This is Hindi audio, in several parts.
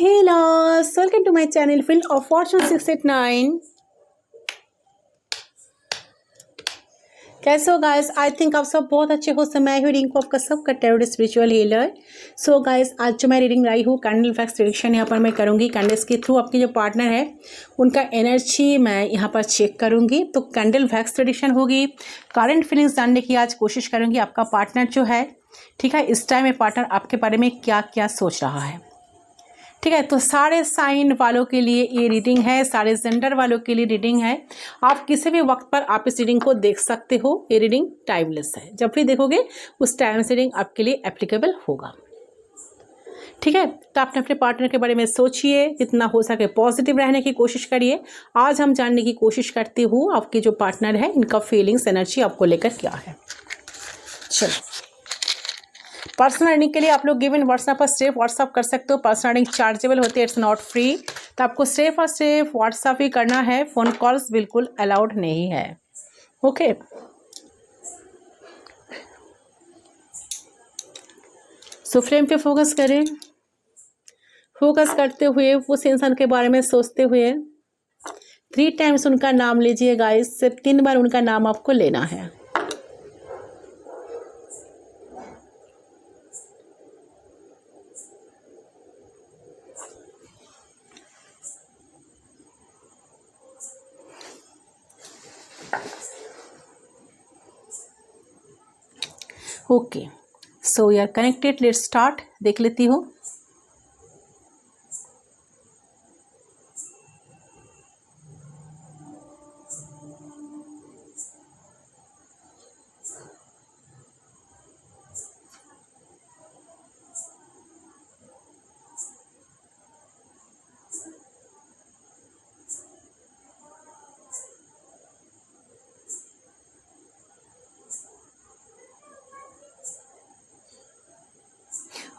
Hey loves, welcome to my channel Wheel of Fortune 689. कैसे हो गाइस? आई थिंक आप सब बहुत अच्छे हो। मैं हूँ रिंकू, आपका सबका tarot spiritual healer. So guys, आज जो मैं रीडिंग लाई हूँ कैंडल फैक्स प्रेडिक्शन यहाँ पर मैं करूँगी। कैंडल्स के थ्रू आपके जो पार्टनर है उनका एनर्जी मैं यहाँ पर चेक करूँगी। तो कैंडल फैक्स प्रेडिक्शन होगी। करंट फीलिंग्स जानने की आज कोशिश करूँगी। आपका पार्टनर जो है, ठीक है, इस टाइम में पार्टनर आपके बारे में क्या क्या सोच रहा है, ठीक है। तो सारे साइन वालों के लिए ये रीडिंग है, सारे जेंडर वालों के लिए रीडिंग है। आप किसी भी वक्त पर आप इस रीडिंग को देख सकते हो। ये रीडिंग टाइमलेस है, जब भी देखोगे उस टाइम से रीडिंग आपके लिए एप्लीकेबल होगा, ठीक है। तो आपने अपने पार्टनर के बारे में सोचिए, जितना हो सके पॉजिटिव रहने की कोशिश करिए। आज हम जानने की कोशिश करती हूँ आपके जो पार्टनर है इनका फीलिंग्स, एनर्जी आपको लेकर क्या है। चलो, पर्सनल अर्निंग के लिए आप लोग गिवन व्हाट्सएप पर सिर्फ व्हाट्सएप कर सकते हो। पर्सनल अर्निंग चार्जेबल होती है, इट्स नॉट फ्री। तो आपको सिर्फ और सिर्फ व्हाट्सएप ही करना है, फ़ोन कॉल्स बिल्कुल अलाउड नहीं है। ओके, सो फ्रेम पे फोकस करें। फोकस करते हुए उस इंसान के बारे में सोचते हुए 3 टाइम्स उनका नाम लीजिए गाइस। सिर्फ 3 बार उनका नाम आपको लेना है। Okay, so we are connected, let's start. देख लेती हूँ।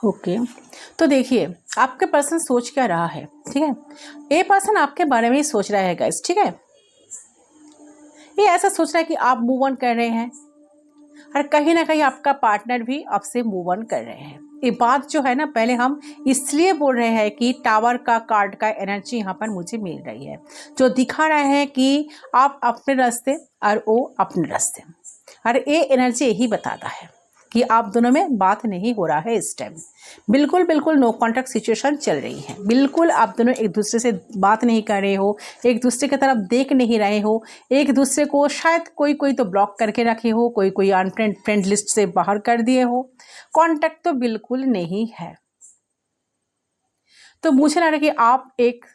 ओके, तो देखिए आपके पर्सन सोच क्या रहा है, ठीक है। ये पर्सन आपके बारे में ही सोच रहा है गाइस, ठीक है। ये ऐसा सोच रहा है कि आप मूव ऑन कर रहे हैं और कहीं ना कहीं आपका पार्टनर भी आपसे मूव ऑन कर रहे हैं। ये बात जो है ना, पहले हम इसलिए बोल रहे हैं कि टावर का कार्ड का एनर्जी यहाँ पर मुझे मिल रही है, जो दिखा रहा है कि आप अपने रास्ते और वो अपने रास्ते। और ये एनर्जी यही बताता है कि आप दोनों में बात नहीं हो रहा है इस टाइम। बिल्कुल बिल्कुल नो कॉन्टैक्ट सिचुएशन चल रही है। बिल्कुल आप दोनों एक दूसरे से बात नहीं कर रहे हो, एक दूसरे की तरफ देख नहीं रहे हो। एक दूसरे को शायद कोई कोई तो ब्लॉक करके रखे हो, कोई कोई अनफ्रेंड फ्रेंड लिस्ट से बाहर कर दिए हो। कॉन्टैक्ट तो बिल्कुल नहीं है। तो मुझे लग रहा है कि आप एक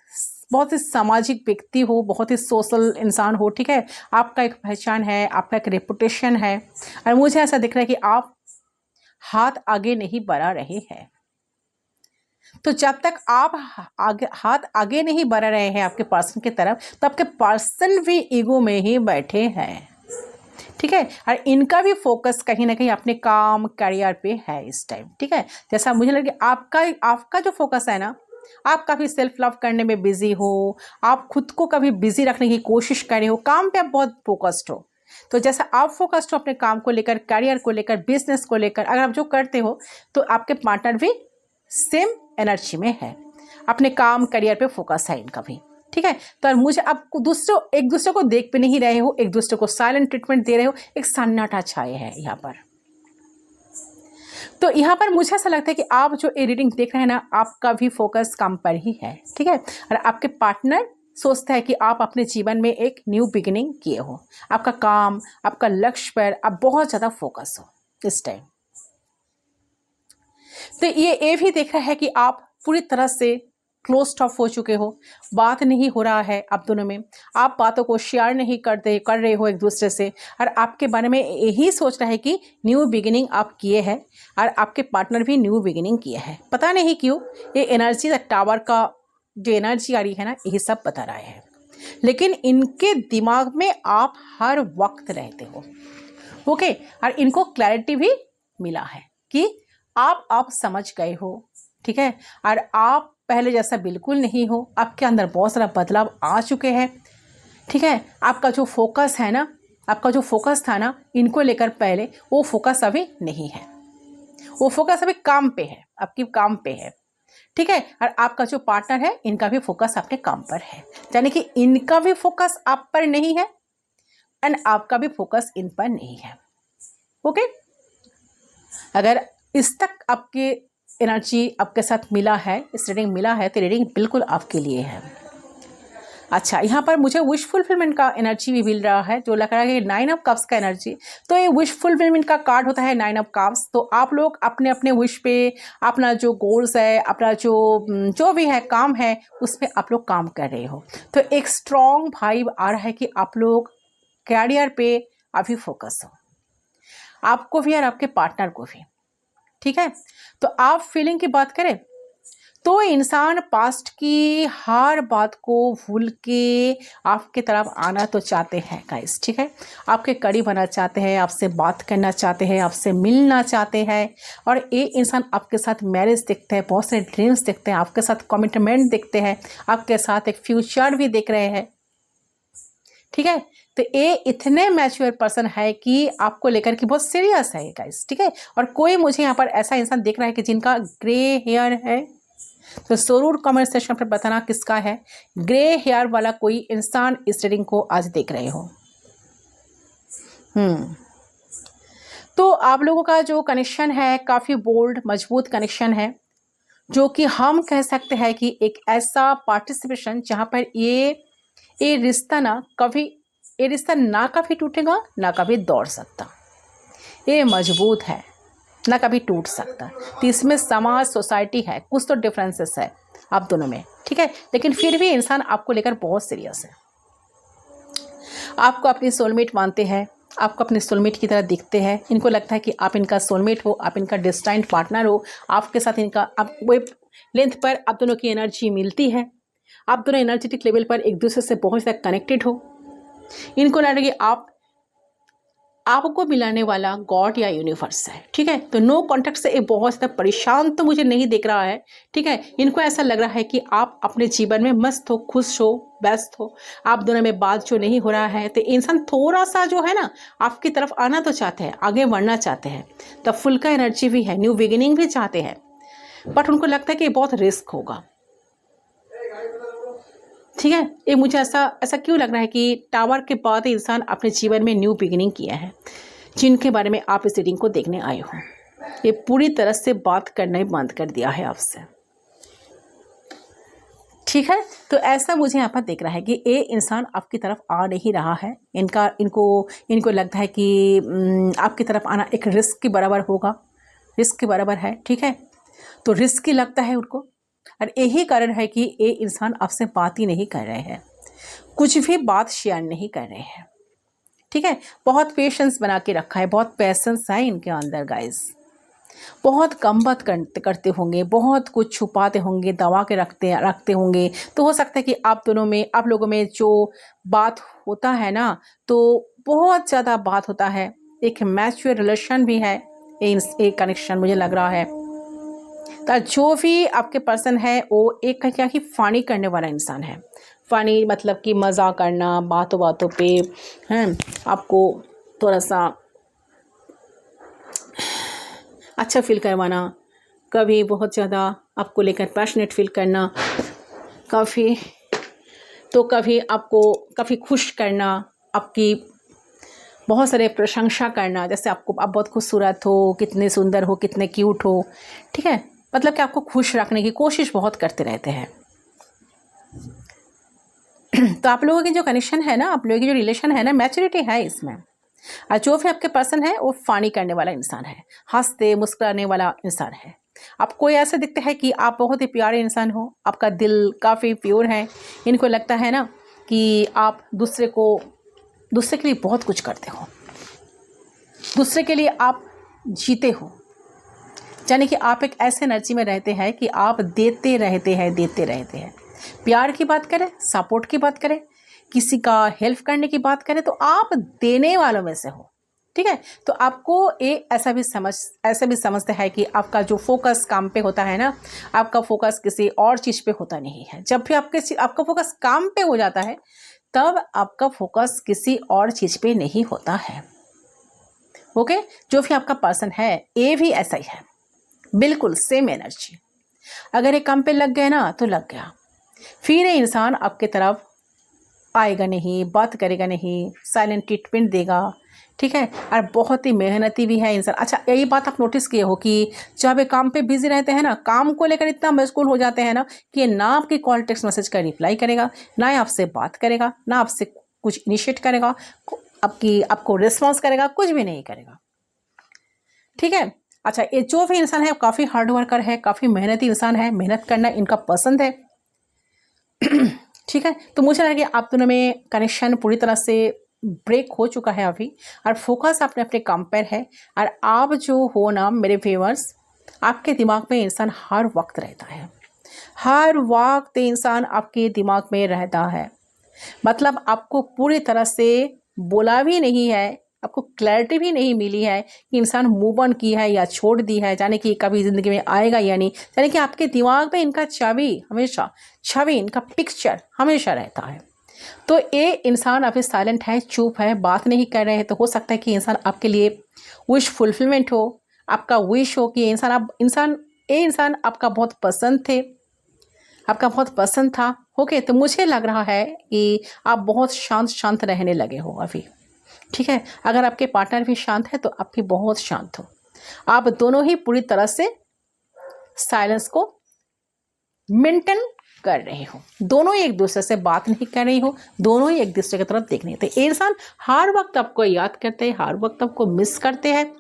बहुत ही सामाजिक व्यक्ति हो, बहुत ही सोशल इंसान हो, ठीक है। आपका एक पहचान है, आपका एक रेपुटेशन है। और मुझे ऐसा दिख रहा है कि आप हाथ आगे नहीं बढ़ा रहे हैं। तो जब तक आप हाथ आगे नहीं बढ़ा रहे हैं आपके पर्सन की तरफ, तो आपके पर्सन भी ईगो में ही बैठे हैं, ठीक है। और इनका भी फोकस कहीं ना कहीं अपने काम करियर पे है इस टाइम, ठीक है। जैसा मुझे लगे आपका जो फोकस है ना, आप काफ़ी सेल्फ लव करने में बिजी हो, आप खुद को कभी बिजी रखने की कोशिश कर रहे हो, काम पे आप बहुत फोकस्ड हो। तो जैसा आप फोकस्ड हो अपने काम को लेकर, करियर को लेकर, बिजनेस को लेकर, अगर आप जो करते हो तो आपके पार्टनर भी सेम एनर्जी में है, अपने काम करियर पे फोकस है इनका भी, ठीक है। तो मुझे आपको एक दूसरे को देख भी नहीं रहे हो, एक दूसरे को साइलेंट ट्रीटमेंट दे रहे हो, एक सन्नाटा छाए है यहाँ पर। तो यहाँ पर मुझे ऐसा लगता है कि आप जो ये रीडिंग देख रहे हैं ना, आपका भी फोकस काम पर ही है, ठीक है। और आपके पार्टनर सोचता है कि आप अपने जीवन में एक न्यू बिगिनिंग किए हो, आपका काम, आपका लक्ष्य पर आप बहुत ज़्यादा फोकस हो इस टाइम। तो ये भी देख रहा है कि आप पूरी तरह से क्लोज ऑफ हो चुके हो, बात नहीं हो रहा है आप दोनों में, आप बातों को शेयर नहीं कर रहे हो एक दूसरे से। और आपके बारे में यही सोच रहा है कि न्यू बिगिनिंग आप किए हैं और आपके पार्टनर भी न्यू बिगिनिंग किए हैं। पता नहीं क्यों ये एनर्जी टावर का जो एनर्जी आ रही है ना, यही सब बता रहा है। लेकिन इनके दिमाग में आप हर वक्त रहते हो, ओके। और इनको क्लैरिटी भी मिला है कि आप समझ गए हो, ठीक है। और आप पहले जैसा बिल्कुल नहीं हो, आपके अंदर बहुत सारा बदलाव आ चुके हैं, ठीक है। आपका जो फोकस है ना, आपका जो फोकस था ना इनको लेकर पहले, वो फोकस अभी नहीं है। वो फोकस अभी काम पे है, आपकी काम पे है, ठीक है। और आपका जो पार्टनर है इनका भी फोकस आपके काम पर है, यानी कि इनका भी फोकस आप पर नहीं है एंड आपका भी फोकस इन पर नहीं है। ओके, अगर इस तक आपके एनर्जी आपके साथ मिला है, इस रीडिंग मिला है, तो रीडिंग बिल्कुल आपके लिए है। अच्छा, यहाँ पर मुझे विश फुलफिलमेंट का एनर्जी भी मिल रहा है, जो लग रहा है कि 9 ऑफ कप्स का एनर्जी। तो ये विश फुलफिलमेंट का कार्ड होता है 9 ऑफ कप्स। तो आप लोग अपने अपने विश पे, अपना जो गोल्स है, अपना जो भी है काम है, उस पर आप लोग काम कर रहे हो। तो एक स्ट्रॉन्ग वाइब आ रहा है कि आप लोग कैरियर पे अभी फोकस हो, आपको भी और आपके पार्टनर को भी। ठीक है, तो आप फीलिंग की बात करें तो इंसान पास्ट की हर बात को भूल के आपके तरफ आना तो चाहते हैं गाइस। ठीक है, आपके करीब आना चाहते हैं, आपसे बात करना चाहते हैं, आपसे मिलना चाहते हैं। और ये इंसान आपके साथ मैरिज देखते हैं, बहुत सारे ड्रीम्स देखते हैं, आपके साथ कमिटमेंट देखते हैं, आपके साथ एक फ्यूचर भी देख रहे हैं। ठीक है, तो ये इतने मैच्योर पर्सन है कि आपको लेकर के बहुत सीरियस है गाइस। ठीक है, और कोई मुझे यहाँ पर ऐसा इंसान देख रहा है कि जिनका ग्रे हेयर है, तो जरूर कमेंट सेक्शन पर बताना किसका है ग्रे हेयर वाला कोई इंसान इस रीडिंग को आज देख रहे हो। तो आप लोगों का जो कनेक्शन है काफ़ी बोल्ड मजबूत कनेक्शन है, जो कि हम कह सकते हैं कि एक ऐसा पार्टिसिपेशन जहाँ पर ये रिश्ता ना कभी टूटेगा ना कभी दौड़ सकता, ये मजबूत है, ना कभी टूट सकता। तो इसमें समाज सोसाइटी है, कुछ तो डिफरेंसेस है आप दोनों में। ठीक है, लेकिन फिर भी इंसान आपको लेकर बहुत सीरियस है, आपको अपनी सोलमेट मानते हैं, आपको अपने सोलमेट की तरह दिखते हैं। इनको लगता है कि आप इनका सोलमेट हो, आप इनका डेस्टाइन्ड पार्टनर हो, आपके साथ इनका आप वेव लेंथ पर आप दोनों की एनर्जी मिलती है, आप दोनों एनर्जेटिक लेवल पर एक दूसरे से बहुत ज़्यादा कनेक्टेड हो। इनको लग रहा है कि आपको मिलाने वाला गॉड या यूनिवर्स है। ठीक है, तो नो कॉन्टेक्ट से एक बहुत ज़्यादा परेशान तो मुझे नहीं दिख रहा है। ठीक है, इनको ऐसा लग रहा है कि आप अपने जीवन में मस्त हो, खुश हो, व्यस्त हो, आप दोनों में बात जो नहीं हो रहा है। तो इंसान थोड़ा सा जो है ना आपकी तरफ आना तो चाहते हैं, आगे बढ़ना चाहते हैं, तब फुल का एनर्जी भी है, न्यू बिगिनिंग भी चाहते हैं, बट उनको लगता है कि बहुत रिस्क होगा। ठीक है, ये मुझे ऐसा क्यों लग रहा है कि टावर के बाद इंसान अपने जीवन में न्यू बिगिनिंग किया है, जिनके बारे में आप इस रीडिंग को देखने आए हो, ये पूरी तरह से बात करना ही बंद कर दिया है आपसे। ठीक है, तो ऐसा मुझे यहाँ पर दिख रहा है कि ये इंसान आपकी तरफ आ नहीं रहा है। इनको लगता है कि आपकी तरफ आना एक रिस्क के बराबर होगा, रिस्क के बराबर है। ठीक है, तो रिस्क ही लगता है उनको, और यही कारण है कि ये इंसान आपसे बात ही नहीं कर रहे हैं, कुछ भी बात शेयर नहीं कर रहे हैं। ठीक है, बहुत पेशेंस बना के रखा है, बहुत पैसेंस है इनके अंदर गाइस, बहुत कम बात करते होंगे, बहुत कुछ छुपाते होंगे, दबा के रखते होंगे। तो हो सकता है कि आप लोगों में जो बात होता है ना, तो बहुत ज़्यादा बात होता है, एक मैच्योर रिलेशन भी है एक कनेक्शन मुझे लग रहा है। तो जो भी आपके पर्सन है वो एक क्या कि फ़नी करने वाला इंसान है। फ़नी मतलब कि मज़ा करना, बातों बातों पे हैं आपको थोड़ा सा अच्छा फील करवाना, कभी बहुत ज़्यादा आपको लेकर पैशनेट फील करना, कभी आपको काफ़ी खुश करना, आपकी बहुत सारे प्रशंसा करना, जैसे आप बहुत खूबसूरत हो, कितने सुंदर हो, कितने क्यूट हो। ठीक है, मतलब कि आपको खुश रखने की कोशिश बहुत करते रहते हैं। तो आप लोगों की जो कनेक्शन है ना, आप लोगों की जो रिलेशन है ना, मैच्योरिटी है इसमें। और जो भी आपके पर्सन है वो फ़नी करने वाला इंसान है, हंसते मुस्कुराने वाला इंसान है। आपको ऐसे दिखते हैं कि आप बहुत ही प्यारे इंसान हो, आपका दिल काफ़ी प्योर है। इनको लगता है ना कि आप दूसरे के लिए बहुत कुछ करते हो, दूसरे के लिए आप जीते हो, यानी कि आप एक ऐसे एनर्जी में रहते हैं कि आप देते रहते हैं। प्यार की बात करें, सपोर्ट की बात करें, किसी का हेल्प करने की बात करें, तो आप देने वालों में से हो। ठीक है, तो आपको ये ऐसा भी समझते हैं कि आपका जो फोकस काम पे होता है ना, आपका फोकस किसी और चीज़ पे होता नहीं है। जब भी आपका फोकस काम पे हो जाता है, तब आपका फोकस किसी और चीज़ पे नहीं होता है। ओके, जो भी आपका पर्सन है ये भी ऐसा ही है, बिल्कुल सेम एनर्जी। अगर ये काम पे लग गए ना तो लग गया, फिर ये इंसान आपके तरफ आएगा नहीं, बात करेगा नहीं, साइलेंट ट्रीटमेंट देगा, ठीक है। और बहुत ही मेहनती भी है इंसान। अच्छा, यही बात आप नोटिस किए हो कि जब ये काम पे बिजी रहते हैं ना, काम को लेकर इतना मशगूल हो जाते हैं ना कि ना आपकी कॉल टेक्स्ट मैसेज का रिप्लाई करेगा, ना ही आपसे बात करेगा, ना आपसे कुछ इनिशिएट करेगा, आपको रिस्पॉन्स करेगा, कुछ भी नहीं करेगा, ठीक है। अच्छा, ये जो भी इंसान है काफ़ी हार्ड वर्कर है, काफ़ी मेहनती इंसान है, मेहनत करना इनका पसंद है, ठीक है। तो मुझे लगा कि आप दोनों में कनेक्शन पूरी तरह से ब्रेक हो चुका है अभी, और फोकस अपने अपने काम पर है। और आप जो हो ना मेरे व्यूअर्स, आपके दिमाग में इंसान हर वक्त रहता है, हर वक्त इंसान आपके दिमाग में रहता है। मतलब आपको पूरी तरह से बोला भी नहीं है, आपको क्लैरिटी भी नहीं मिली है कि इंसान मूव ऑन की है या छोड़ दी है, जाने कि कभी ज़िंदगी में आएगा या नहीं, यानी कि आपके दिमाग में इनका छवि इनका पिक्चर हमेशा रहता है। तो ये इंसान अभी साइलेंट है, चुप है, बात नहीं कर रहे हैं। तो हो सकता है कि इंसान आपके लिए विश फुलफिलमेंट हो, आपका विश हो कि ये इंसान आपका बहुत पसंद थे, आपका बहुत पसंद था। ओके, तो मुझे लग रहा है कि आप बहुत शांत रहने लगे हो अभी, ठीक है। अगर आपके पार्टनर भी शांत है तो आप भी बहुत शांत हो। आप दोनों ही पूरी तरह से साइलेंस को मेंटेन कर रहे हो, दोनों ही एक दूसरे से बात नहीं कर रही हो, दोनों ही एक दूसरे की तरफ देख रहे थे। ये इंसान हर वक्त आपको याद करते हैं, हर वक्त आपको मिस करते हैं,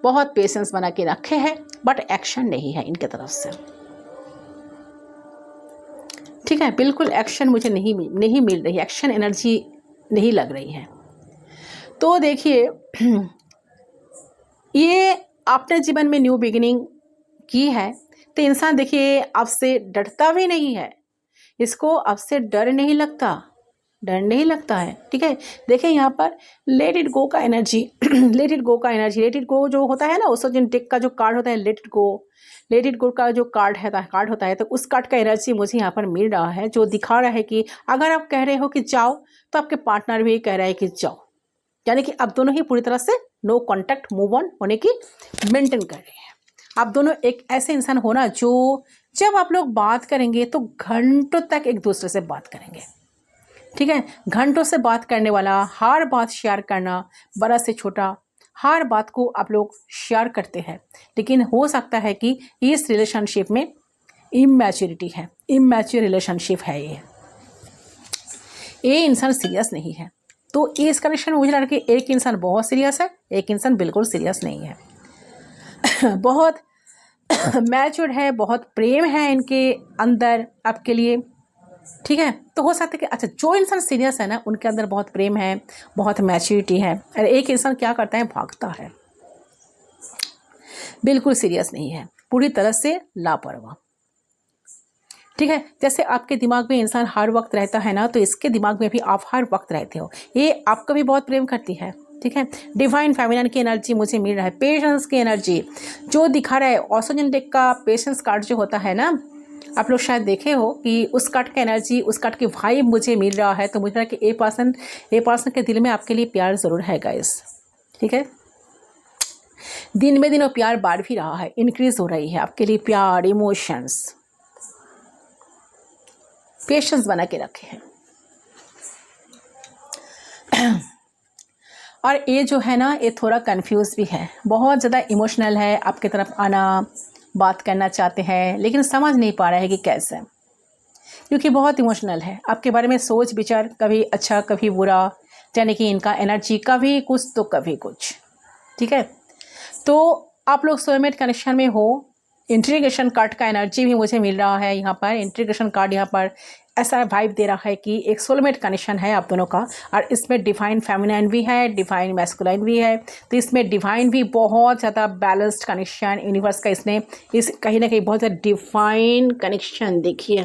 बहुत पेशेंस बना के रखे हैं, बट एक्शन नहीं है इनके तरफ से, ठीक है। बिल्कुल एक्शन मुझे नहीं मिल रही, एक्शन एनर्जी नहीं लग रही है। तो देखिए, ये आपने जीवन में न्यू बिगिनिंग की है, तो इंसान देखिए आपसे डरता भी नहीं है, इसको आपसे डर नहीं लगता है, ठीक है। देखिए यहाँ पर लेट इट गो का एनर्जी लेट इट गो जो होता है ना, उस दिन टेक का जो कार्ड होता है, लेट इट गो का जो कार्ड होता है, तो उस कार्ड का एनर्जी मुझे यहाँ पर मिल रहा है, जो दिखा रहा है कि अगर आप कह रहे हो कि जाओ, तो आपके पार्टनर भी कह रहा है कि जाओ, यानी कि आप दोनों ही पूरी तरह से नो कॉन्टैक्ट, मूव ऑन होने की मेंटेन कर रहे हैं। आप दोनों एक ऐसे इंसान हो ना, जो जब आप लोग बात करेंगे तो घंटों तक एक दूसरे से बात करेंगे, ठीक है। घंटों से बात करने वाला, हर बात शेयर करना, बड़ा से छोटा हर बात को आप लोग शेयर करते हैं। लेकिन हो सकता है कि इस रिलेशनशिप में इमैच्योर रिलेशनशिप है, ये इंसान सीरियस नहीं है। तो इस कनेक्शन में मुझे लग रहा है कि एक इंसान बहुत सीरियस है, एक इंसान बिल्कुल सीरियस नहीं है बहुत मैच्योर्ड है, बहुत प्रेम है इनके अंदर आपके लिए, ठीक है। तो हो सकता है कि अच्छा, जो इंसान सीरियस है ना, उनके अंदर बहुत प्रेम है, बहुत मैच्योरिटी है, और एक इंसान क्या करता है, भागता है, बिल्कुल सीरियस नहीं है, पूरी तरह से लापरवाह, ठीक है। जैसे आपके दिमाग में इंसान हर वक्त रहता है ना, तो इसके दिमाग में भी आप हर वक्त रहते हो, ये आपका भी बहुत प्रेम करती है, ठीक है। डिवाइन फेमिनिन की एनर्जी मुझे मिल रहा है, पेशेंस की एनर्जी जो दिखा रहा है। ऑस्ट्रेलियन डेक का पेशेंस कार्ड जो होता है ना, आप लोग शायद देखे हो कि उस कार्ड का एनर्जी, उस कार्ड की वाइब मुझे मिल रहा है। तो मुझे लगा कि ए पर्सन के दिल में आपके लिए प्यार ज़रूर है गाइस, ठीक है। दिन में दिन वो प्यार बढ़ भी रहा है, इंक्रीज हो रही है आपके लिए प्यार, इमोशंस, पेशेंस बना के रखे हैं। और ये जो है ना, ये थोड़ा कंफ्यूज भी है, बहुत ज़्यादा इमोशनल है, आपकी तरफ आना, बात करना चाहते हैं, लेकिन समझ नहीं पा रहा है कि कैसे, क्योंकि बहुत इमोशनल है, आपके बारे में सोच विचार कभी अच्छा कभी बुरा, यानी कि इनका एनर्जी कभी कुछ तो कभी कुछ, ठीक है। तो आप लोग सोलमेट कनेक्शन में हो। इंट्रीगेशन कार्ड का एनर्जी भी मुझे मिल रहा है यहाँ पर, इंट्रीगेशन कार्ड यहाँ पर ऐसा वाइब दे रहा है कि एक सोलमेट कनेक्शन है आप दोनों का, और इसमें डिवाइन फेमिनाइन भी है, डिवाइन मैस्कुलाइन भी है। तो इसमें डिवाइन भी बहुत ज़्यादा बैलेंस्ड कनेक्शन यूनिवर्स का, इसने इस कहीं ना कहीं बहुत ज़्यादा डिवाइन कनेक्शन, देखिए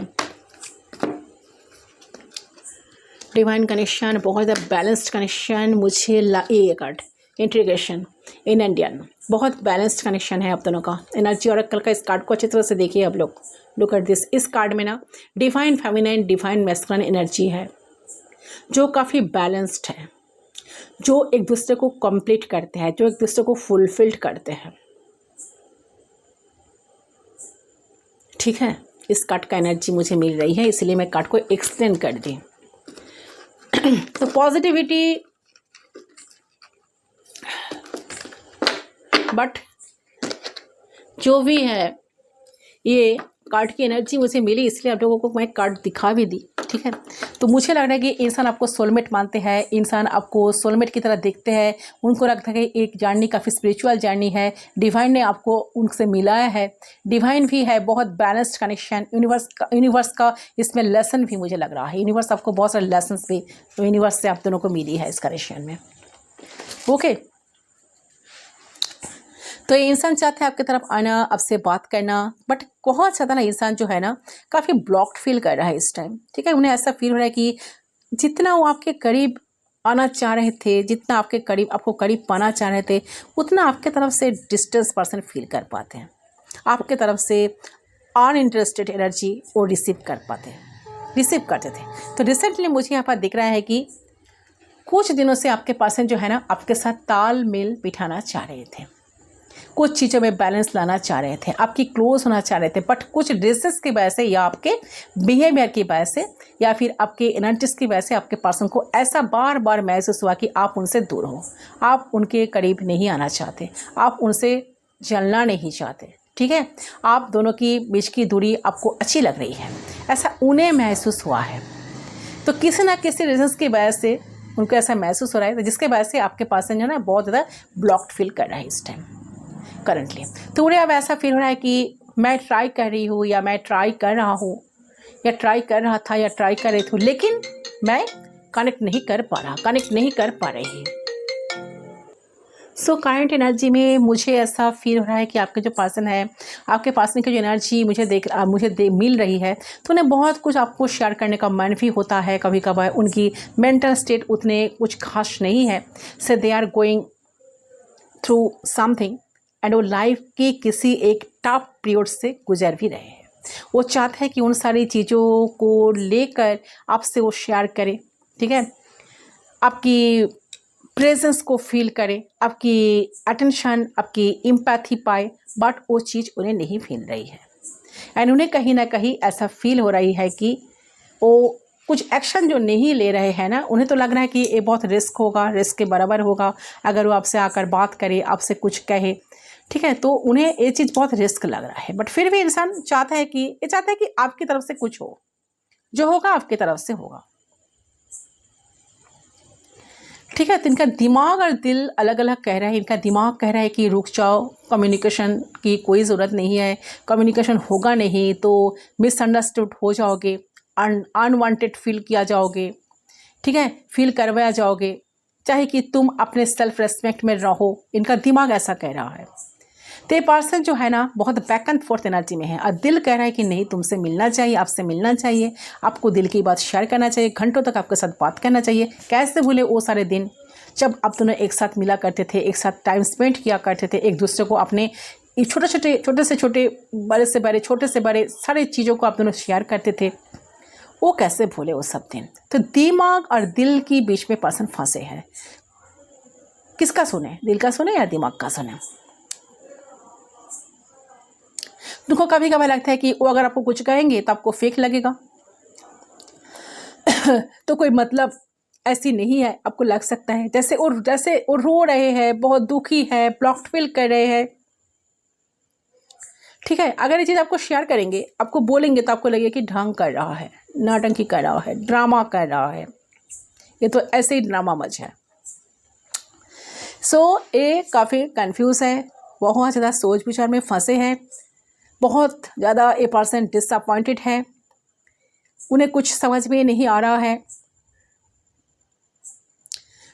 डिवाइन कनेक्शन, बहुत ज़्यादा बैलेंस्ड कनेक्शन मुझे ये कार्ड इंट्रीगेशन इन इंडियन, बहुत बैलेंस्ड कनेक्शन है आप दोनों का। एनर्जी और कल का इस कार्ड को अच्छी तरह से देखिए आप लोग, लुक एट दिस। इस कार्ड में ना divine feminine, divine masculine energy है, जो काफ़ी बैलेंस्ड है, जो एक दूसरे को कंप्लीट करते हैं, जो एक दूसरे को फुलफिल्ड करते हैं, ठीक है, इस कार्ड का एनर्जी मुझे मिल रही है, इसलिए मैं कार्ड को एक्सटेंड कर दी। तो पॉजिटिविटी, बट जो भी है ये कार्ड की एनर्जी मुझे मिली, इसलिए आप लोगों को मैं कार्ड दिखा भी दी। ठीक है, तो मुझे लग रहा है कि इंसान आपको सोलमेट मानते हैं, इंसान आपको सोलमेट की तरह देखते हैं, उनको लगता है कि एक जर्नी काफ़ी स्पिरिचुअल जर्नी है, डिवाइन ने आपको उनसे मिलाया है, डिवाइन भी है, बहुत बैलेंस्ड कनेक्शन, यूनिवर्स का इसमें लेसन भी मुझे लग रहा है, यूनिवर्स आपको बहुत सारे लेसन्स भी यूनिवर्स से आप दोनों को मिली है इस कनेक्शन में। ओके, तो ये इंसान चाहता है आपकी तरफ आना, आपसे बात करना, बट बहुत ज़्यादा ना इंसान जो है ना काफ़ी ब्लॉक्ड फील कर रहा है इस टाइम। ठीक है, उन्हें ऐसा फील हो रहा है कि जितना वो आपके करीब आना चाह रहे थे, जितना आपके करीब आपको करीब पाना चाह रहे थे, उतना आपके तरफ से डिस्टेंस पर्सन फील कर पाते हैं, आपके तरफ से अनइंटरेस्टेड एनर्जी वो रिसीव करते थे। तो रिसेंटली मुझे यहाँ पर दिख रहा है कि कुछ दिनों से आपके पर्सन जो है ना आपके साथ तालमेल बिठाना चाह रहे थे, कुछ चीज़ों में बैलेंस लाना चाह रहे थे, आपकी क्लोज होना चाह रहे थे, बट कुछ ड्रेसेस की वजह से या आपके बिहेवियर की वजह से या फिर आपके एनर्जीज की वजह से आपके पर्सन को ऐसा बार बार महसूस हुआ कि आप उनसे दूर हो, आप उनके करीब नहीं आना चाहते, आप उनसे जलना नहीं चाहते। ठीक है, आप दोनों की बीच की दूरी आपको अच्छी लग रही है, ऐसा उन्हें महसूस हुआ है। तो किसी ना किसी रीजन्स की वजह से उनको ऐसा महसूस हो रहा है, तो जिसके वजह से आपके पर्सन जो है ना बहुत ज़्यादा ब्लॉक्ड फील कर रहा है इस टाइम करंटली। तो उन्हें अब ऐसा फील हो रहा है कि मैं ट्राई कर रही हूँ या मैं ट्राई कर रहा हूँ या ट्राई कर रहा था या ट्राई कर रही थी, लेकिन मैं कनेक्ट नहीं कर पा रहा, कनेक्ट नहीं कर पा रही। सो करंट एनर्जी में मुझे ऐसा फील हो रहा है कि आपके जो पर्सन है, आपके पर्सन की जो एनर्जी मुझे मिल रही है, तो उन्हें बहुत कुछ आपको शेयर करने का मन भी होता है। कभी कभार उनकी मेंटल स्टेट उतने कुछ खास नहीं है, so they are going through something and वो लाइफ के किसी एक टफ पीरियड से गुजर भी रहे हैं। वो चाहते हैं कि उन सारी चीज़ों को लेकर आपसे वो शेयर करें। ठीक है, आपकी प्रेजेंस को फील करे, आपकी अटेंशन, आपकी एम्पैथी पाए, बट वो चीज़ उन्हें नहीं फील रही है एंड उन्हें कहीं ना कहीं ऐसा फील हो रही है कि वो कुछ एक्शन जो नहीं ले रहे हैं ना, उन्हें तो लग रहा है कि ये बहुत रिस्क होगा, रिस्क के बराबर होगा अगर वो आपसे आकर बात करे, आपसे कुछ कहे। ठीक है, तो उन्हें ये चीज़ बहुत रिस्क लग रहा है, बट फिर भी इंसान चाहता है कि आपकी तरफ से कुछ हो, जो होगा आपकी तरफ से होगा। ठीक है, तो इनका दिमाग और दिल अलग अलग कह रहा है। इनका दिमाग कह रहा है कि रुक जाओ, कम्युनिकेशन की कोई ज़रूरत नहीं है, कम्युनिकेशन होगा नहीं तो मिसअंडरस्टूड हो जाओगे, अनवांटेड फील किया जाओगे। ठीक है, फील करवाया जाओगे, चाहे कि तुम अपने सेल्फ रेस्पेक्ट में रहो, इनका दिमाग ऐसा कह रहा है। तो ये पर्सन जो है ना बहुत बैक एंड फोर्थ एनर्जी में है और दिल कह रहा है कि नहीं, तुमसे मिलना चाहिए, आपसे मिलना चाहिए, आपको दिल की बात शेयर करना चाहिए, घंटों तक आपके साथ बात करना चाहिए। कैसे भूले वो सारे दिन जब आप दोनों एक साथ मिला करते थे, एक साथ टाइम स्पेंड किया करते थे, एक दूसरे को अपने छोटे से छोटे, बड़े से बड़े, छोटे से बड़े सारे चीज़ों को आप दोनों शेयर करते थे। वो कैसे भूले वो सब दिन। तो दिमाग और दिल के बीच में पर्सन फंसे हैं। किसका सुने, दिल का सुने या दिमाग का सुने? उनको कभी कभी लगता है कि वो अगर आपको कुछ कहेंगे तो आपको फेक लगेगा तो कोई मतलब ऐसी नहीं है, आपको लग सकता है जैसे वो रो रहे हैं, बहुत दुखी है, ब्लॉक्ड फील कर रहे हैं। ठीक है, अगर ये चीज़ आपको शेयर करेंगे, आपको बोलेंगे तो आपको लगेगा कि ढंग कर रहा है, नौटंकी कर रहा है, ड्रामा कर रहा है, ये तो ऐसे ही ड्रामा मच है। सो ये काफ़ी कंफ्यूज है, बहुत ज़्यादा सोच विचार में फंसे हैं, बहुत ज़्यादा ये पर्सन डिसअपॉइंटेड है, उन्हें कुछ समझ में नहीं आ रहा है।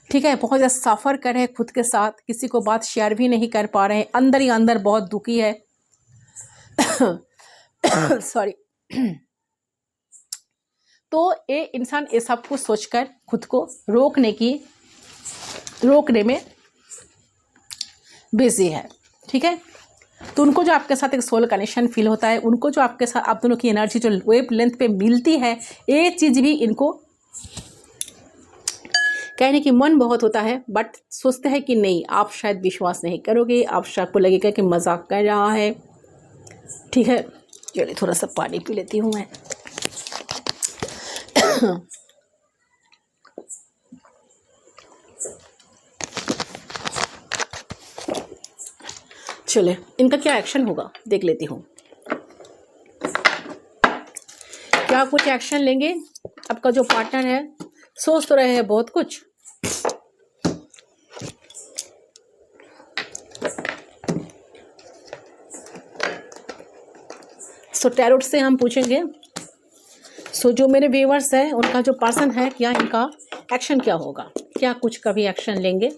ठीक है, बहुत ज़्यादा सफ़र कर रहे हैं खुद के साथ, किसी को बात शेयर भी नहीं कर पा रहे हैं, अंदर ही अंदर बहुत दुखी है सॉरी तो ये इंसान ये सब कुछ सोचकर खुद को रोकने में बिजी है। ठीक है, तो उनको जो आपके साथ एक सोल कनेक्शन फील होता है, उनको जो आपके साथ आप दोनों की एनर्जी जो वेव लेंथ पे मिलती है, ये चीज़ भी इनको कहने की मन बहुत होता है, बट सोचते हैं कि नहीं, आप शायद विश्वास नहीं करोगे, आपको लगेगा कि मजाक कर रहा है। ठीक है, चलिए थोड़ा सा पानी पी लेती हूँ मैं। चले इनका क्या एक्शन होगा देख लेती हूँ। क्या कुछ एक्शन लेंगे? आपका जो पार्टनर है सोच तो रहे हैं बहुत कुछ। सो टैरोट से हम पूछेंगे। सो जो मेरे व्यूअर्स है उनका जो पर्सन है, क्या इनका एक्शन क्या होगा, क्या कुछ कभी एक्शन लेंगे?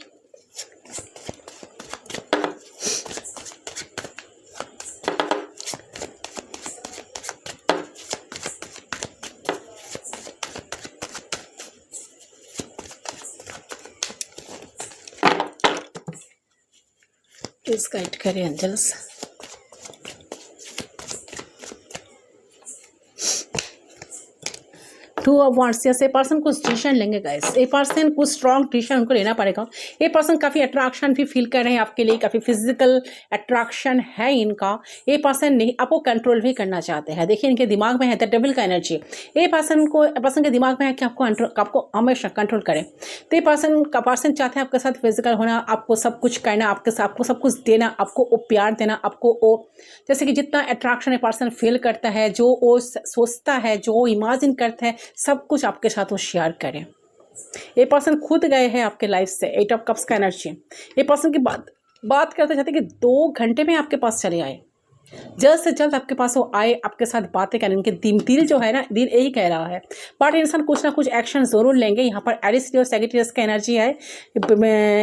प्लीज गाइड करें एंजल्स। टू ऑफ वांड्स, जैसे पर्सन कुछ डिसीजन लेंगे गाइस। ये पर्सन कुछ स्ट्रॉन्ग डिसीजन उनको लेना पड़ेगा। ये पर्सन काफ़ी अट्रैक्शन भी फील कर रहे हैं आपके लिए, काफ़ी फिजिकल अट्रैक्शन है इनका। ये पर्सन नहीं आपको कंट्रोल भी करना चाहते हैं। देखिए इनके दिमाग में है द डेविल का एनर्जी। ये पर्सन के दिमाग में है कि आपको हमेशा कंट्रोल करें। तो ये पर्सन चाहते हैं आपके साथ फिजिकल होना, आपको सब कुछ करना, आपको सब कुछ देना, आपको वो प्यार देना, आपको वो जैसे कि जितना अट्रैक्शन ये पर्सन फील करता है, जो वो सोचता है, जो वो इमेजिन करता है, सब कुछ आपके साथ वो शेयर करें। ये पर्सन खुद गए हैं आपके लाइफ से। 8 ऑफ कप्स का एनर्जी। ये पर्सन की बात करते चाहते कि 2 घंटे में आपके पास चले आए, जल्द से जल्द आपके पास वो आए, आपके साथ बातें करें। इनके दिल जो है ना, दिल यही कह रहा है। बट इंसान कुछ ना कुछ एक्शन जरूर लेंगे। यहाँ पर एरिस और सैजिटेरियस का एनर्जी है।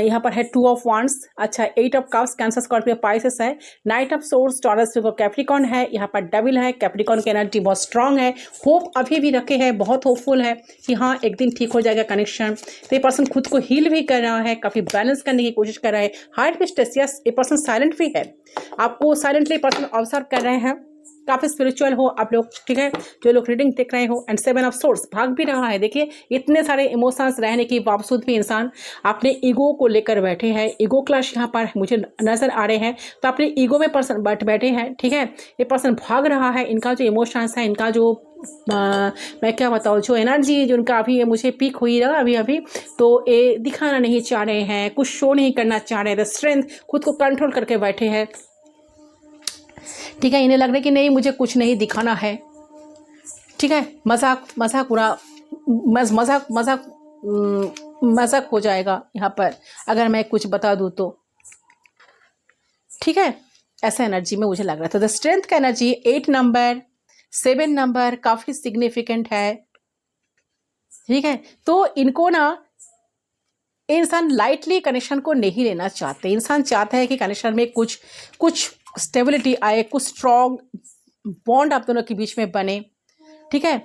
यहाँ पर है 2 ऑफ वांड्स। अच्छा 8 of cups Cancer Scorpio Pisces है। Knight of swords Taurus Capricorn है। यहाँ पर डेविल है। कैप्रिकॉर्न की एनर्जी बहुत स्ट्रांग है। होप अभी भी रखे है, बहुत होपफुल है कि हाँ एक दिन ठीक हो जाएगा कनेक्शन। तो ये पर्सन खुद को हील भी कर रहा है, काफ़ी बैलेंस करने की कोशिश कर रहा है। हार्ट पिस्टस, यस ये पर्सन साइलेंट भी है, आपको साइलेंटली पर्सन ऑब्जर्व कर रहे हैं। काफ़ी स्पिरिचुअल हो आप लोग, ठीक है, जो लोग रीडिंग देख रहे हो। एंड 7 ऑफ सोर्स भाग भी रहा है। देखिए इतने सारे इमोशंस रहने के बावजूद भी इंसान अपने ईगो को लेकर बैठे हैं। ईगो क्लैश यहाँ पर मुझे नजर आ रहे हैं। तो अपने ईगो में पर्सन बैठे हैं, ठीक है। ये पर्सन भाग रहा है। इनका जो इमोशंस है, इनका जो मैं क्या बताऊँ, जो एनर्जी जो उनका अभी मुझे पीक हुई ना अभी तो ये दिखाना नहीं चाह रहे हैं, कुछ शो नहीं करना चाह रहे हैं। स्ट्रेंथ खुद को कंट्रोल करके बैठे हैं, ठीक है। इन्हें लग रहा है कि नहीं मुझे कुछ नहीं दिखाना है, ठीक है। मजाक हो जाएगा यहाँ पर अगर मैं कुछ बता दूँ तो, ठीक है। ऐसा एनर्जी में मुझे लग रहा था। द स्ट्रेंथ का एनर्जी 8 नंबर 7 नंबर काफ़ी सिग्निफिकेंट है, ठीक है। तो इनको ना इंसान लाइटली कनेक्शन को नहीं लेना चाहते। इंसान चाहता है कि कनेक्शन में कुछ स्टेबिलिटी आए, कुछ स्ट्रॉन्ग बॉन्ड आप दोनों के बीच में बने, ठीक है।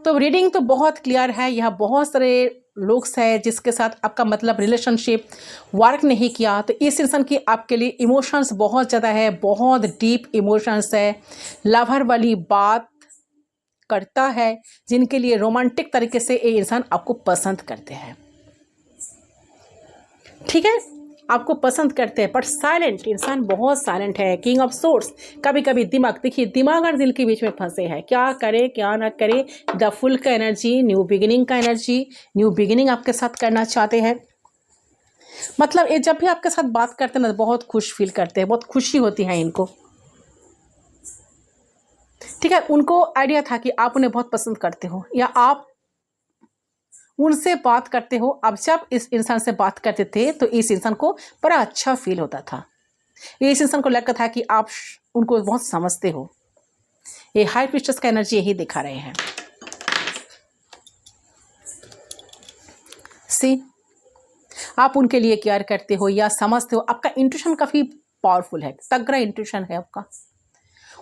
तो रीडिंग तो बहुत क्लियर है। यहाँ बहुत सारे लोग हैं जिसके साथ आपका मतलब रिलेशनशिप वर्क नहीं किया, तो इस इंसान की आपके लिए इमोशंस बहुत ज़्यादा है, बहुत डीप इमोशंस है। लवर वाली बात करता है, जिनके लिए रोमांटिक तरीके से ये इंसान आपको पसंद करते हैं, ठीक है, आपको पसंद करते हैं। बट साइलेंट इंसान बहुत साइलेंट है। किंग ऑफ सोर्स, कभी कभी दिमाग, देखिए दिमाग और दिल के बीच में फंसे हैं, क्या करे क्या ना करे। द फुल का एनर्जी, न्यू बिगिनिंग का एनर्जी, न्यू बिगिनिंग आपके साथ करना चाहते हैं। मतलब ये जब भी आपके साथ बात करते हैं ना बहुत खुश फील करते हैं, बहुत खुशी होती है इनको, ठीक है। उनको आइडिया था कि आप उन्हें बहुत पसंद करते हो या आप उनसे बात करते हो। अब जब इस इंसान से बात करते थे तो इस इंसान को बड़ा अच्छा फील होता था। इस इंसान को लगता था कि आप उनको बहुत समझते हो। ये हाई प्रीस्टेस का एनर्जी यही दिखा रहे हैं। सी आप उनके लिए केयर करते हो या समझते हो। आपका इंट्यूशन काफ़ी पावरफुल है, तगड़ा इंट्यूशन है आपका।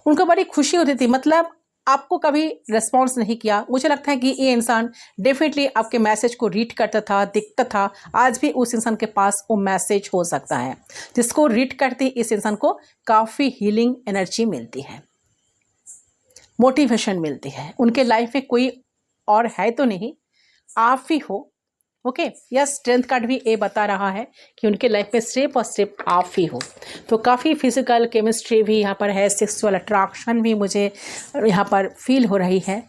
उनको बड़ी खुशी होती थी, मतलब आपको कभी रिस्पॉन्स नहीं किया। मुझे लगता है कि ये इंसान डेफिनेटली आपके मैसेज को रीड करता था, दिखता था। आज भी उस इंसान के पास वो मैसेज हो सकता है जिसको रीड करते इस इंसान को काफ़ी हीलिंग एनर्जी मिलती है, मोटिवेशन मिलती है। उनके लाइफ में कोई और है तो नहीं, आप ही हो, ओके, या स्ट्रेंथ कार्ड भी ये बता रहा है कि उनके लाइफ में सिर्फ और सिर्फ आप ही हो। तो काफ़ी फिजिकल केमिस्ट्री भी यहाँ पर है, सेक्सुअल अट्रैक्शन भी मुझे यहाँ पर फील हो रही है।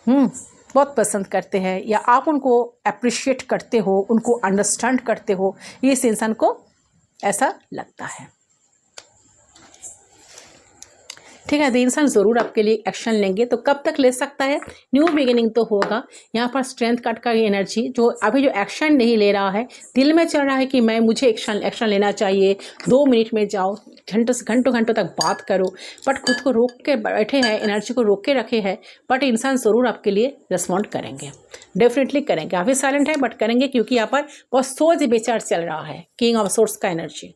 बहुत पसंद करते हैं या आप उनको अप्रिशिएट करते हो, उनको अंडरस्टैंड करते हो, इस इंसान को ऐसा लगता है। ठीक है, तो इंसान ज़रूर आपके लिए एक्शन लेंगे। तो कब तक ले सकता है? न्यू बिगिनिंग तो होगा। यहाँ पर स्ट्रेंथ कार्ड का ये एनर्जी जो अभी जो एक्शन नहीं ले रहा है, दिल में चल रहा है कि मैं मुझे एक्शन लेना चाहिए, 2 मिनट में जाओ, घंटों तक बात करो, बट खुद को रोक के बैठे हैं, एनर्जी को रोक के रखे हैं, बट इंसान ज़रूर आपके लिए रिस्पॉन्ड करेंगे, डेफिनेटली करेंगे। अभी साइलेंट है बट करेंगे, क्योंकि यहाँ पर बहुत सोच विचार चल रहा है, किंग ऑफ सोर्स का एनर्जी।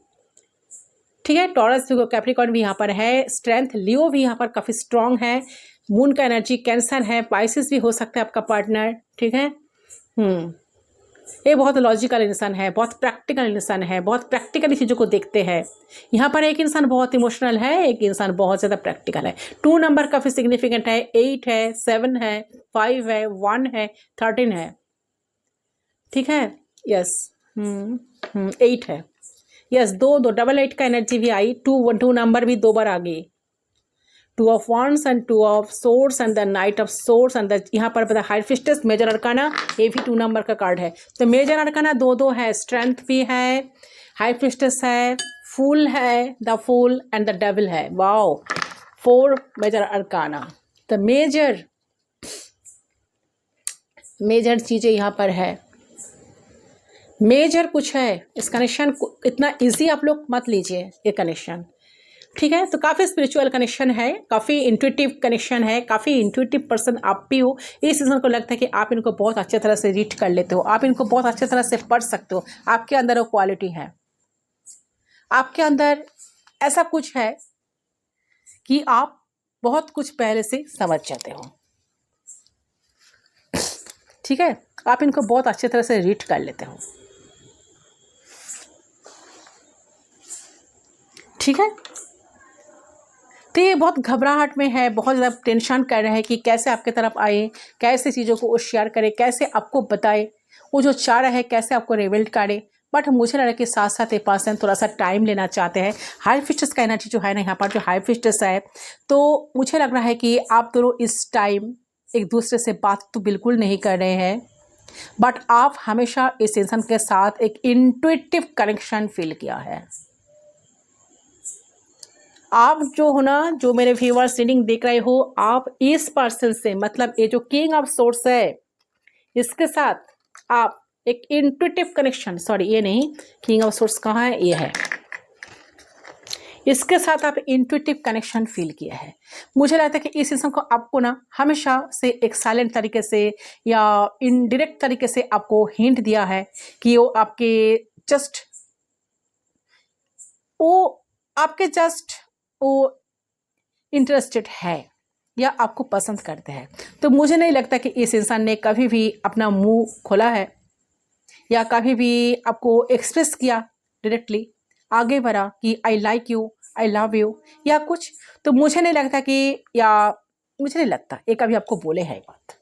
ठीक है, टॉरस कैप्रिकॉर्न भी यहाँ पर है, स्ट्रेंथ लियो भी यहाँ पर काफ़ी स्ट्रांग है, मून का एनर्जी कैंसर है, पाइसिस भी हो सकता है आपका पार्टनर। ठीक है, ये बहुत लॉजिकल इंसान है, बहुत प्रैक्टिकल इंसान है, बहुत प्रैक्टिकली चीज़ों को देखते हैं। यहाँ पर एक इंसान बहुत इमोशनल है, एक इंसान बहुत ज़्यादा प्रैक्टिकल है। 2 नंबर काफ़ी सिग्निफिकेंट है, 8 है, 7 है, 5 है, 1 है, 13 है। ठीक है, यस, 8 है, यस, दो डबल 8 का एनर्जी भी आई, 2 नंबर भी 2 बार आ गई, 2 of wands and 2 of swords and the night of swords and यहाँ पर पता हाई फिस्टस मेजर अरकाना, ये भी 2 नंबर का कार्ड है। तो मेजर अरकाना 2 है, स्ट्रेंथ भी है, हाई फिस्टस है, फूल है, the fool and the devil है। Wow, 4 major arcana. तो मेजर चीज़ें यहाँ पर है, मेजर कुछ है। इस कनेक्शन को इतना इजी आप लोग मत लीजिए ये कनेक्शन। ठीक है, तो काफ़ी स्पिरिचुअल कनेक्शन है, काफ़ी इंट्यूटिव कनेक्शन है, काफ़ी इंट्यूटिव पर्सन आप भी हो। इस सीजन को लगता है कि आप इनको बहुत अच्छे तरह से रीड कर लेते हो, आप इनको बहुत अच्छे तरह से पढ़ सकते हो, आपके अंदर वो क्वालिटी है, आपके अंदर ऐसा कुछ है कि आप बहुत कुछ पहले से समझ जाते हो। ठीक है, आप इनको बहुत अच्छे तरह से रीड कर लेते हो। ठीक है, तो ये बहुत घबराहट में है, बहुत ज़्यादा टेंशन कर रहे हैं कि कैसे आपके तरफ आए, कैसे चीज़ों को वो शेयर करे, कैसे आपको बताए, वो जो चाह रहा है कैसे आपको रिवील करे। बट मुझे लग रहा है कि साथ साथ ये पर्सन थोड़ा सा टाइम लेना चाहते हैं। हाई फिस्टस का एनर्जी जो है ना, यहाँ पर जो हाई फिस्टस है, तो मुझे लग रहा है कि आप दोनों इस टाइम एक दूसरे से बात तो बिल्कुल नहीं कर रहे हैं, बट आप हमेशा इस इंसान के साथ एक इंट्यूटिव कनेक्शन फील किया है। आप जो हो ना, जो मेरे व्यूअर्स रीडिंग देख रहे हो, आप इस पर्सन से, मतलब ये जो किंग ऑफ सोर्स है, इसके साथ आप एक इंट्यूटिव कनेक्शन, सॉरी ये नहीं, किंग ऑफ सोर्स कहाँ है, ये है, इसके साथ आप इंट्यूटिव कनेक्शन फील किया है। मुझे लगता है कि इस इंसान को आपको ना हमेशा से एक साइलेंट तरीके से या इनडायरेक्ट तरीके से आपको हिंट दिया है कि वो आपके जस्ट वो इंटरेस्टेड है या आपको पसंद करते हैं। तो मुझे नहीं लगता कि इस इंसान ने कभी भी अपना मुंह खोला है या कभी भी आपको एक्सप्रेस किया, डायरेक्टली आगे बढ़ा कि I like you, I love you या कुछ। तो मुझे नहीं लगता ये कभी आपको बोले है बात।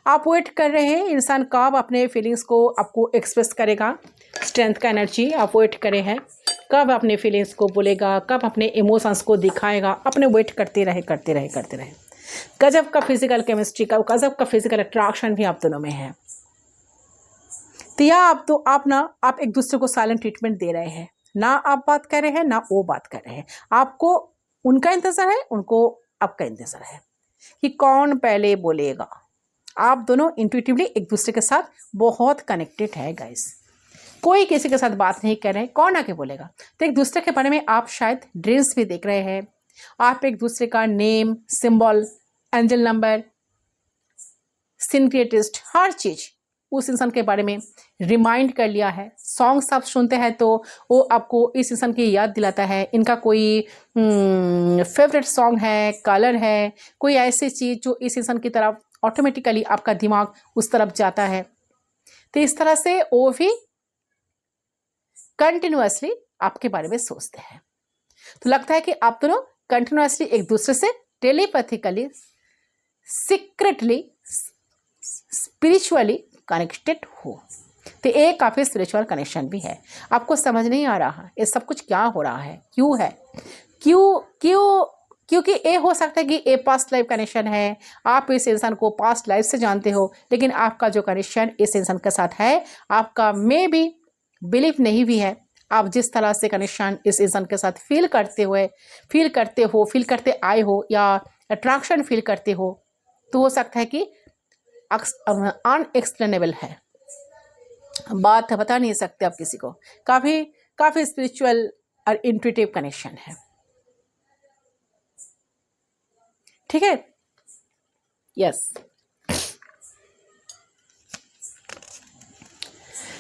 आप वेट कर रहे हैं इंसान कब अपने फीलिंग्स को आपको एक्सप्रेस करेगा। स्ट्रेंथ का एनर्जी आप वेट करे हैं, कब अपने फीलिंग्स को बोलेगा, कब अपने इमोशंस को दिखाएगा। अपने वेट करते रहे। गजब का फिजिकल केमिस्ट्री का, गजब का फिजिकल अट्रैक्शन भी आप दोनों में है। तो या आप एक दूसरे को साइलेंट ट्रीटमेंट दे रहे हैं, ना आप बात कर रहे हैं ना वो बात कर रहे हैं। आपको उनका इंतजार है, उनको आपका इंतजार है कि कौन पहले बोलेगा। आप दोनों इंट्यूटिवली एक दूसरे के साथ बहुत कनेक्टेड है गाइस। कोई किसी के साथ बात नहीं कर रहे हैं, कौन आके बोलेगा। तो एक दूसरे के बारे में आप शायद ड्रीम्स भी देख रहे हैं। आप एक दूसरे का नेम, सिंबल, एंजल नंबर, सिंक्रेटिस्ट, हर चीज़ उस इंसान के बारे में रिमाइंड कर लिया है। सॉन्ग्स आप सुनते हैं तो वो आपको इस इंसान की याद दिलाता है। इनका कोई फेवरेट सॉन्ग है, कलर है, कोई ऐसी चीज़ जो इस इंसान की तरफ ऑटोमेटिकली आपका दिमाग उस तरफ जाता है। तो इस तरह से वो भी कंटिन्यूअसली आपके बारे में सोचते हैं। तो लगता है कि आप दोनों कंटिन्यूअसली एक दूसरे से टेलीपैथिकली, सीक्रेटली, स्पिरिचुअली कनेक्टेड हो। तो ये काफ़ी स्पिरिचुअल कनेक्शन भी है। आपको समझ नहीं आ रहा ये सब कुछ क्या हो रहा है, क्यों है, क्योंकि ये हो सकता है कि ये पास्ट लाइफ कनेक्शन है, आप इस इंसान को पास्ट लाइफ से जानते हो, लेकिन आपका जो कनेक्शन इस इंसान के साथ है आपका मे बी बिलीव नहीं भी है। आप जिस तरह से कनेक्शन इस इंसान के साथ फील करते आए हो या अट्रैक्शन फील करते हो, तो हो सकता है कि अनएक्सप्लेनेबल है, बात बता नहीं सकते आप किसी को। काफ़ी स्पिरिचुअल और इंट्यूटिव कनेक्शन है। ठीक है, यस।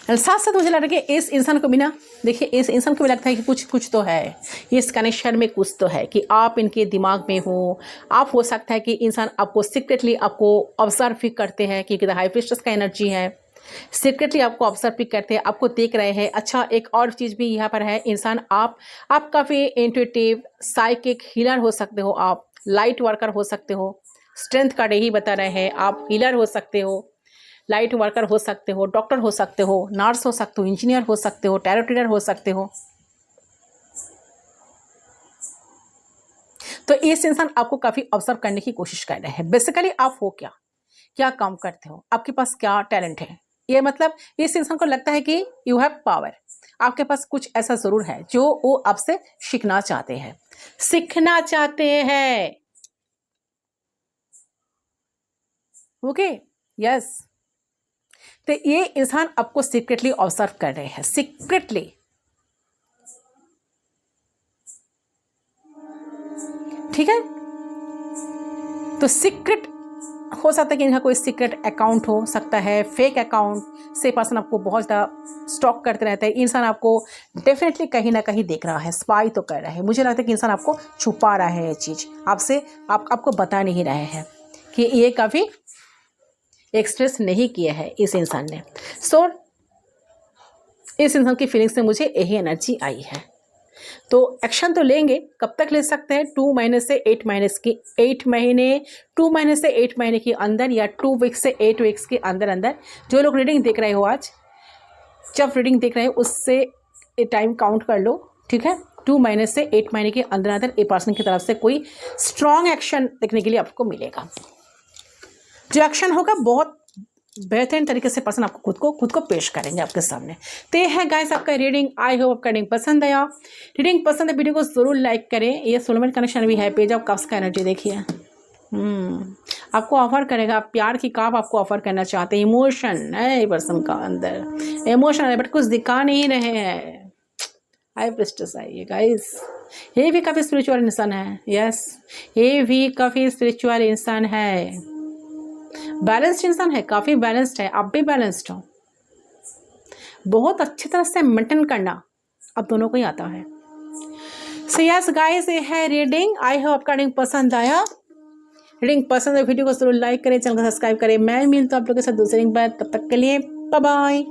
साथ साथ मुझे लग रहा है कि इस इंसान को भी ना, देखिए इस इंसान को भी लगता है कि कुछ तो है इस कनेक्शन में, कुछ तो है कि आप इनके दिमाग में हो। आप हो सकता है कि इंसान आपको सीक्रेटली आपको ऑब्जर्व भी करते हैं, क्योंकि हाई प्रीस्टेस का एनर्जी है, सीक्रेटली आपको ऑब्जर्व भी करते हैं, आपको देख रहे हैं। अच्छा, एक और चीज़ भी यहाँ पर है, इंसान आप काफ़ी इंट्यूटिव साइकिक हीलर हो सकते हो, आप लाइट वर्कर हो सकते हो, स्ट्रेंथ का यही बता रहे हैं। आप हीलर हो सकते हो, लाइट वर्कर हो सकते हो, डॉक्टर हो सकते हो, नर्स हो सकते हो, इंजीनियर हो सकते हो, टैरो रीडर हो सकते हो। तो इस इंसान आपको काफ़ी ऑब्जर्व करने की कोशिश कर रहे हैं। बेसिकली आप हो क्या काम करते हो, आपके पास क्या टैलेंट है। ये मतलब इस इंसान को लगता है कि यू हैव पावर, आपके पास कुछ ऐसा ज़रूर है जो वो आपसे सीखना चाहते हैं। Okay, yes. तो ये इंसान आपको सीक्रेटली ऑब्जर्व कर रहे हैं, सीक्रेटली। ठीक है, तो सीक्रेट हो सकता है कि इनका कोई सीक्रेट अकाउंट हो सकता है, फेक अकाउंट से पर्सन आपको बहुत ज़्यादा स्टॉक करते रहते हैं। इंसान आपको डेफिनेटली कहीं ना कहीं देख रहा है, स्पाई तो कर रहा है। मुझे लगता है कि इंसान आपको छुपा रहा है ये चीज़ आपसे, आपको बता नहीं रहे हैं कि ये कभी एक्सप्रेस नहीं किया है इस इंसान ने। सो इस इंसान की फीलिंग्स से मुझे यही एनर्जी आई है। तो एक्शन तो लेंगे, कब तक ले सकते हैं? 2 महीने से 8 महीने की 2 महीने से 8 महीने के अंदर, या 2 वीक्स से 8 वीक्स के अंदर अंदर। जो लोग रीडिंग देख रहे हो आज, जब रीडिंग देख रहे हो उससे टाइम काउंट कर लो, ठीक है। 2 महीने से 8 महीने के अंदर अंदर ए पर्सन की तरफ से कोई स्ट्रॉन्ग एक्शन देखने के लिए आपको मिलेगा। जो एक्शन होगा बहुत बेहतरीन तरीके से पर्सन आपको खुद को पेश करेंगे आपके सामने। तो ये है गाइस आपका रीडिंग। आई होप आपका रीडिंग पसंद आया। रीडिंग पसंद है, वीडियो को जरूर लाइक करें। ये सोलमेट कनेक्शन भी है, पेज ऑफ कप्स का एनर्जी देखिए। आपको ऑफर करेगा, प्यार की काप आपको ऑफर करना चाहते हैं। इमोशन है पर्सन का अंदर, इमोशन है बट कुछ दिखा नहीं रहे हैं। हाई प्रीस्टेस आइए गाइस, ये भी काफ़ी स्पिरिचुअल इंसान है। यस, ये भी काफ़ी स्पिरिचुअल इंसान है, बैलेंस्ड इंसान है, काफ़ी बैलेंस्ड है। आप भी बैलेंस्ड हो, बहुत अच्छी तरह से मेंटेन करना आप दोनों को ही आता है। सो यस गाइस, ये है रीडिंग। आई होप आपका रीडिंग पसंद आया। रीडिंग पसंद है, वीडियो को जरूर लाइक करें, चैनल को सब्सक्राइब करें। मैं मिलता हूं आप लोगों के साथ दूसरी रीडिंग पर, तब तक के लिए बाय बाय।